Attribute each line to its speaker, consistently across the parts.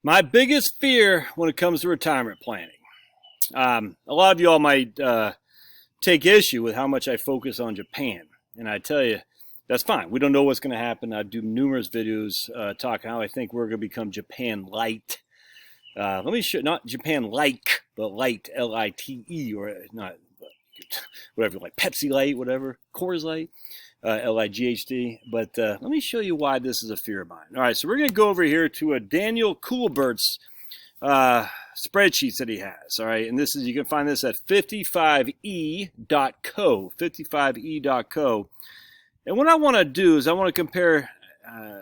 Speaker 1: My biggest fear when it comes to retirement planning. A lot of you all might take issue with how much I focus on Japan. And I tell you, that's fine. We don't know what's going to happen. I do numerous videos talking how I think we're going to become Japan light. Let me show, not Japan like, but light, L-I-T-E, or not, whatever, like Pepsi Light, whatever, Coors Light. L-I-G-H-T. But let me show you why this is a fear of mine. All right, so we're going to go over here to a Daniel Kuhlbert's spreadsheets that he has. All right, and this is, you can find this at 55e.co, 55e.co. And what I want to do is I want to compare,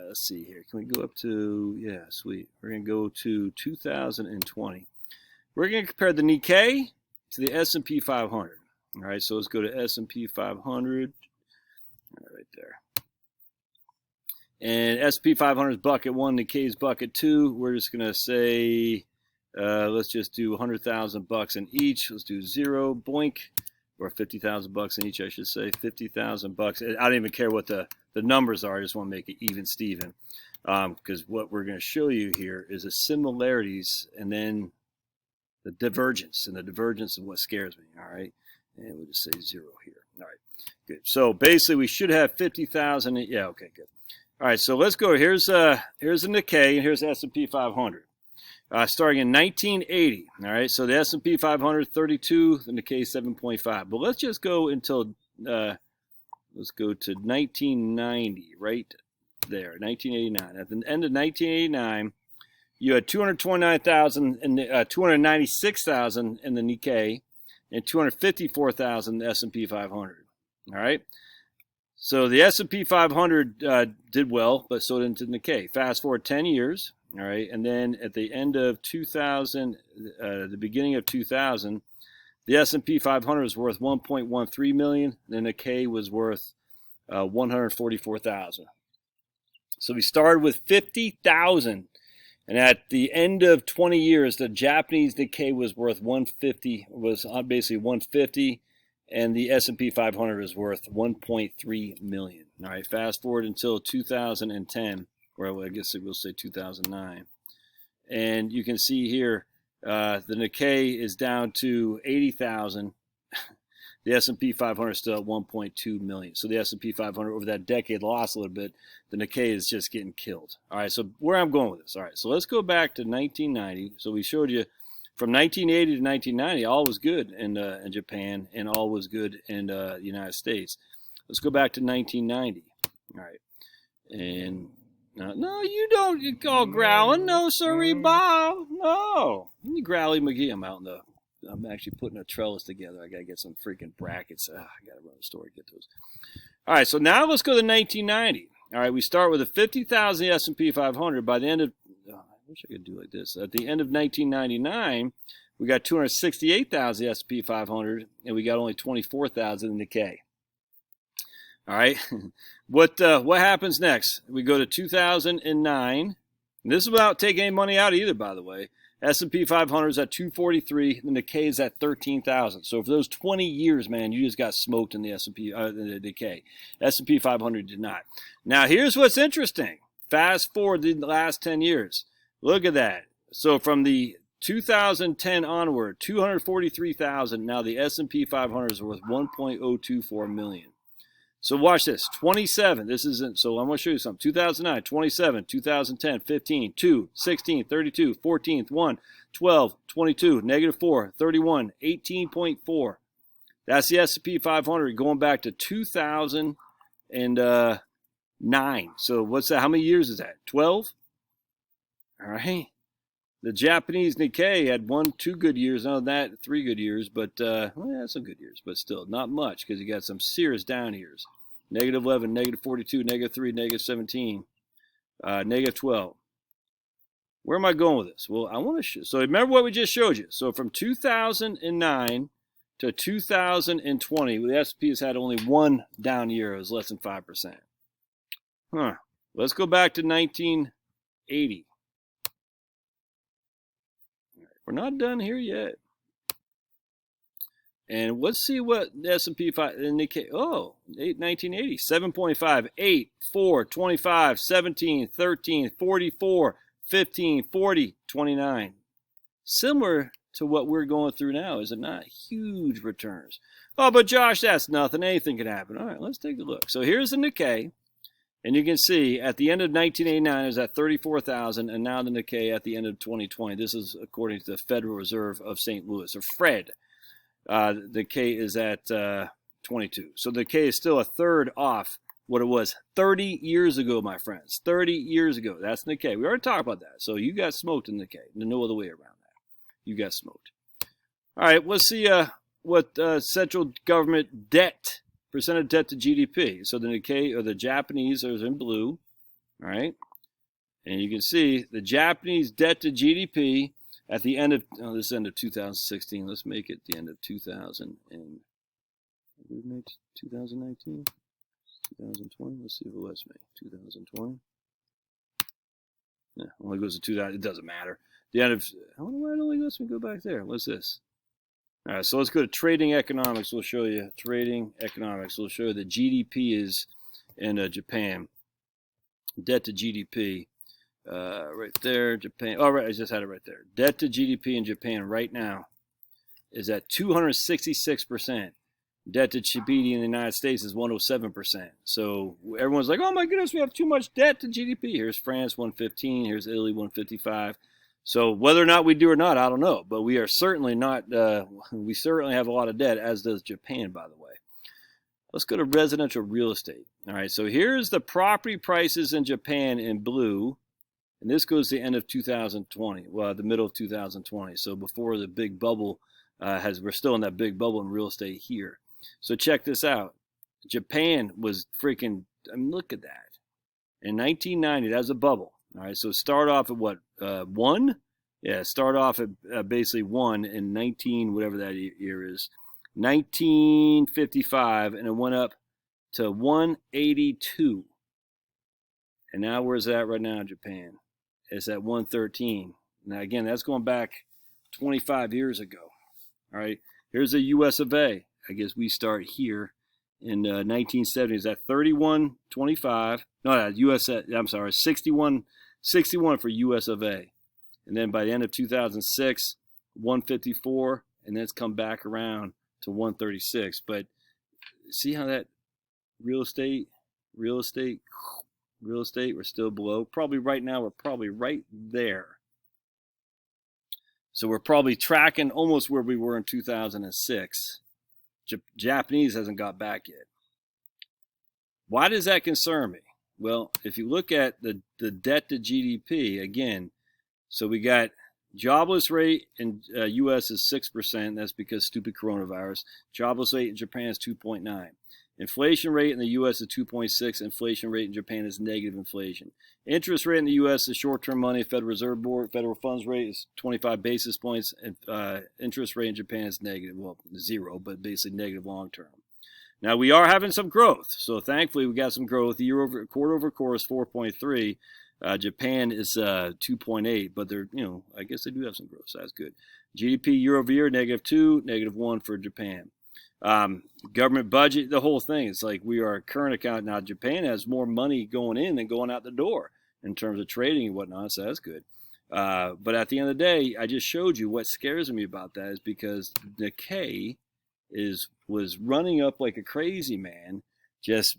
Speaker 1: let's see here. Can we go up to, yeah, sweet. We're going to go to 2020. We're going to compare the Nikkei to the S&P 500. All right, so let's go to S&P 500. Right there. And S&P 500 is bucket 1, Nikkei is bucket 2. We're just going to say, let's just do 100,000 bucks in each. Let's do 0, boink, or 50,000 bucks in each, I should say. 50,000 bucks. I don't even care what the numbers are. I just want to make it even Steven. Because what we're going to show you here is the similarities and then the divergence. And the divergence is what scares me. All right. And we'll just say 0 here. All right. Good. So basically, we should have 50,000. Yeah. Okay. Good. All right. So let's go. Here's the Nikkei and here's the S&P 500. Starting in 1980. All right. So the S&P 500 32, the Nikkei 7.5. But let's just go until let's go to 1990. Right there, 1989. At the end of 1989, you had 229,000 and 296,000 in the Nikkei and 254,000 in the S&P 500. All right. So the S&P 500 did well, but so did the Nikkei. Fast forward 10 years. All right. And then at the end of 2000, the beginning of 2000, the S&P 500 was worth 1.13 million. The Nikkei was worth 144,000. So we started with 50,000. And at the end of 20 years, the Japanese Nikkei was worth 150, was basically 150. And the S&P 500 is worth 1.3 million. All right, fast forward until 2010, or I guess we'll say 2009. And you can see here, the Nikkei is down to 80,000. The S&P 500 is still at 1.2 million. So the S&P 500 over that decade lost a little bit. The Nikkei is just getting killed. All right, so where I'm going with this. All right, so let's go back to 1990. So we showed you from 1980 to 1990, all was good in Japan and all was good in the United States. Let's go back to 1990. All right. And no, you don't. You call growling. No, sorry, Bob. No. You growly McGee. I'm actually putting a trellis together. I got to get some freaking brackets. I got to run the store to get those. All right. So now let's go to 1990. All right. We start with a 50,000 S&P 500. By the end of I wish I could do like this. At the end of 1999, we got 268,000 S&P 500, and we got only 24,000 in the Nikkei. All right. What happens next? We go to 2009. And this is without taking any money out either, by the way. S&P 500 is at 243, and the Nikkei is at 13,000. So for those 20 years, man, you just got smoked in the S&P, the Nikkei. S&P 500 did not. Now here's what's interesting. Fast forward the last 10 years. Look at that. So from the 2010 onward, 243,000. Now the S&P 500 is worth 1.024 million. So watch this. 27. This isn't. So I'm going to show you something. 2009, 27, 2010, 15, 2, 16, 32, 14, 1, 12, 22, -4, 31, 18.4. That's the S&P 500 going back to 2009. So what's that? How many years is that? 12? All right. The Japanese Nikkei had 2 good years. Not that 3 good years, but well, some good years, but still not much because you got some serious down years. -11, -42, -3, -17, -12. Where am I going with this? Well, I want to so remember what we just showed you. So from 2009 to 2020, the S&P has had only 1 down year. It was less than 5%. Huh. Let's go back to 1980. We're not done here yet. And let's see what the S&P 5 indicate. 1980, 7.5, 8, 4, 25, 17, 13, 44, 15, 40, 29. Similar to what we're going through now, is it not? Huge returns. Oh, but Josh, that's nothing. Anything can happen. All right, let's take a look. So here's the Nikkei. And you can see at the end of 1989, it was at 34,000, and now the Nikkei at the end of 2020. This is according to the Federal Reserve of St. Louis, or Fred. The Nikkei is at 22. So the Nikkei is still a third off what it was 30 years ago, my friends. 30 years ago. That's Nikkei. We already talked about that. So you got smoked in Nikkei. No other way around that. You got smoked. All right, let's see what central government debt, percent of debt to GDP. So the Nikkei, or the Japanese, is in blue. All right. And you can see the Japanese debt to GDP at the end of, this is end of 2016. Let's make it the end of 2019. 2020. Let's see if it lets me. 2020. Yeah, only goes to 2000. It doesn't matter. The end of, I wonder why it only lets me go back there. What's this? All right, so let's go to trading economics. We'll show you trading economics. We'll show you the GDP is in Japan. Debt to GDP. Right there, Japan. Oh, right, I just had it right there. Debt to GDP in Japan right now is at 266%. Debt to GDP in the United States is 107%. So everyone's like, oh my goodness, we have too much debt to GDP. Here's France, 115. Here's Italy, 155. So whether or not we do or not, I don't know. But we are certainly not, we certainly have a lot of debt, as does Japan, by the way. Let's go to residential real estate. All right, so here's the property prices in Japan in blue. And this goes to the end of 2020, well, the middle of 2020. So before the big bubble, we're still in that big bubble in real estate here. So check this out. Japan was freaking, I mean, look at that. In 1990, that was a bubble. All right, so start off at what, 1? Yeah, start off at basically 1 in 19, whatever that year is, 1955, and it went up to 182. And now where's that right now in Japan? It's at 113. Now, again, that's going back 25 years ago. All right, here's the US of A. I guess we start here in 1970s at 31.25. No, US. I'm sorry, 61 for US of A. And then by the end of 2006, 154, and then it's come back around to 136. But see how that real estate, we're still below. Probably right now, we're probably right there. So we're probably tracking almost where we were in 2006. Japanese hasn't got back yet. Why does that concern me? Well, if you look at the debt to GDP, again, so we got jobless rate in U.S. is 6%. That's because stupid coronavirus. Jobless rate in Japan is 2.9. Inflation rate in the U.S. is 2.6. Inflation rate in Japan is negative inflation. Interest rate in the U.S. is short-term money. Federal Reserve Board, federal funds rate is 25 basis points. And interest rate in Japan is negative. Well, 0, but basically negative long-term. Now, we are having some growth. So, thankfully, we got some growth. Quarter over quarter is 4.3. Japan is 2.8. But they're, I guess they do have some growth. So, that's good. GDP year over year, -2, -1 for Japan. Government budget, the whole thing. It's like we are a current account. Now, Japan has more money going in than going out the door in terms of trading and whatnot, so that's good. But at the end of the day, I just showed you what scares me about that is because the Nikkei was running up like a crazy man, just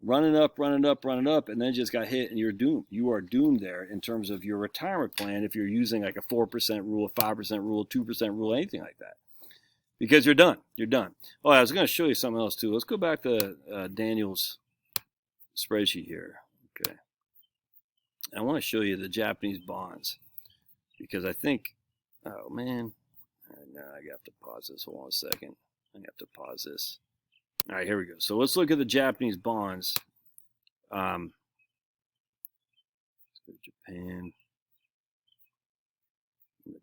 Speaker 1: running up, and then just got hit, and you're doomed. You are doomed there in terms of your retirement plan if you're using like a 4% rule, 5% rule, 2% rule, anything like that. Because you're done. You're done. Oh, I was going to show you something else, too. Let's go back to Daniel's spreadsheet here. Okay. I want to show you the Japanese bonds. Because I think, oh, man. Now I got to pause this. Hold on a second. I have to pause this. All right, here we go. So let's look at the Japanese bonds. Let's go to Japan.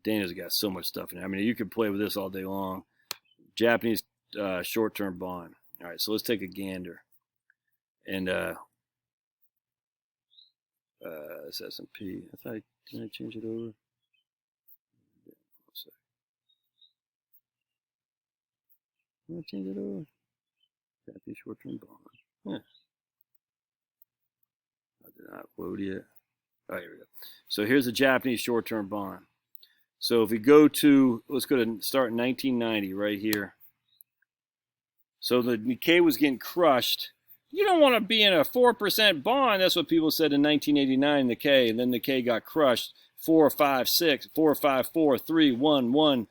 Speaker 1: Daniel's got so much stuff in there. I mean, you could play with this all day long. Japanese short-term bond. All right, so let's take a gander. And it's S&P. Did I change it over? Did I change it over? Japanese short-term bond. Yeah. I did not upload yet. Oh, here we go. So here's a Japanese short-term bond. So if we go to, let's go to start in 1990 right here. So the Nikkei was getting crushed. You don't want to be in a 4% bond. That's what people said in 1989 Nikkei. And then Nikkei got crushed. 4, 5, 6, 4, 5, 4, 3, 1, 1.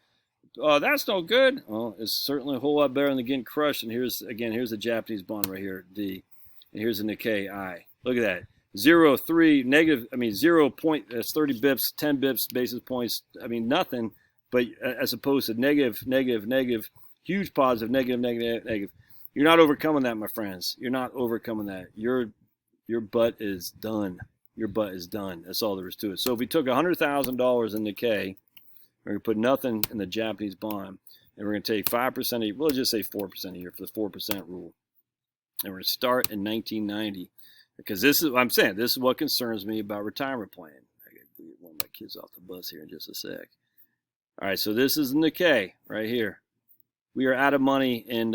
Speaker 1: Oh, that's no good. Well, it's certainly a whole lot better than getting crushed. And here's the Japanese bond right here, D. And here's the Nikkei, I. Look at that. 0, 3, negative, 0 point, that's 30 bips, 10 bips, basis points. Nothing. But as opposed to negative, negative, negative, huge positive, negative, negative, negative. You're not overcoming that, my friends. You're not overcoming that. Your butt is done. Your butt is done. That's all there is to it. So if we took $100,000 in Nikkei, we're going to put nothing in the Japanese bond, and we're going to take 5% a year. We'll just say 4% a year for the 4% rule. And we're going to start in 1990. Because this is what I'm saying. This is what concerns me about retirement planning. I got to get one of my kids off the bus here in just a sec. All right, so this is Nikkei right here. We are out of money in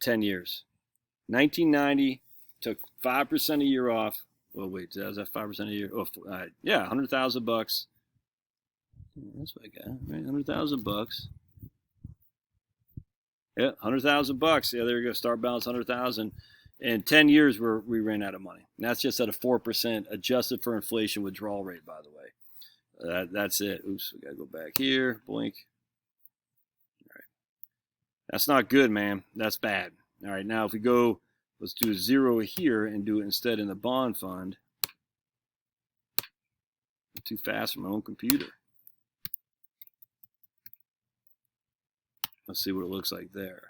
Speaker 1: 10 years. 1990 took 5% a year off. Well, wait, was that 5% a year? Oh, yeah, $100,000. That's what I got, right? $100,000. Yeah, $100,000. Yeah, there you go. Start balance 100,000. In 10 years, we ran out of money. And that's just at a 4% adjusted for inflation withdrawal rate, by the way. That's it. Oops, we got to go back here. Blink. All right. That's not good, man. That's bad. All right, now if we go, let's do a 0 here and do it instead in the bond fund. I'm too fast for my own computer. Let's see what it looks like there.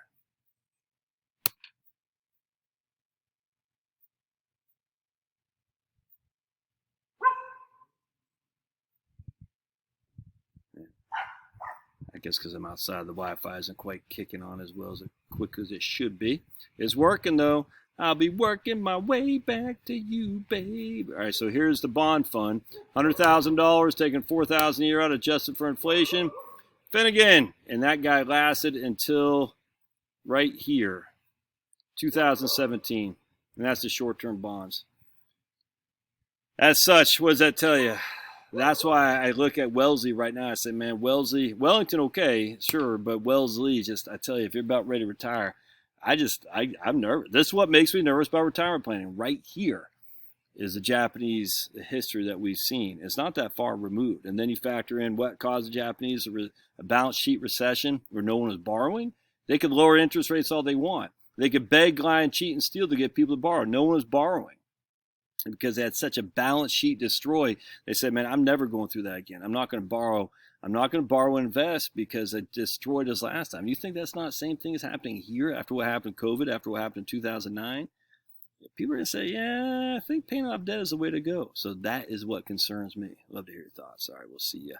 Speaker 1: I guess because I'm outside, the Wi-Fi isn't quite kicking on as well as quick as it should be. It's working though. I'll be working my way back to you, babe. All right, so here's the bond fund. $100,000, taking $4,000 a year out, adjusted for inflation. Finnegan, and that guy lasted until right here, 2017, and that's the short-term bonds. As such, what does that tell you? That's why I look at Wellesley right now. I say, man, Wellesley, Wellington, okay, sure, but Wellesley, just, I tell you, if you're about ready to retire, I'm nervous. This is what makes me nervous about retirement planning. Right here is the Japanese history that we've seen. It's not that far removed. And then you factor in what caused the Japanese a balance sheet recession where no one was borrowing. They could lower interest rates all they want. They could beg, lie, and cheat and steal to get people to borrow. No one was borrowing. And because they had such a balance sheet destroyed, they said, man, I'm never going through that again. I'm not going to borrow. I'm not going to borrow and invest because it destroyed us last time. You think that's not the same thing as happening here after what happened in COVID, after what happened in 2009? People are going to say, yeah, I think paying off debt is the way to go. So that is what concerns me. Love to hear your thoughts. All right, we'll see you.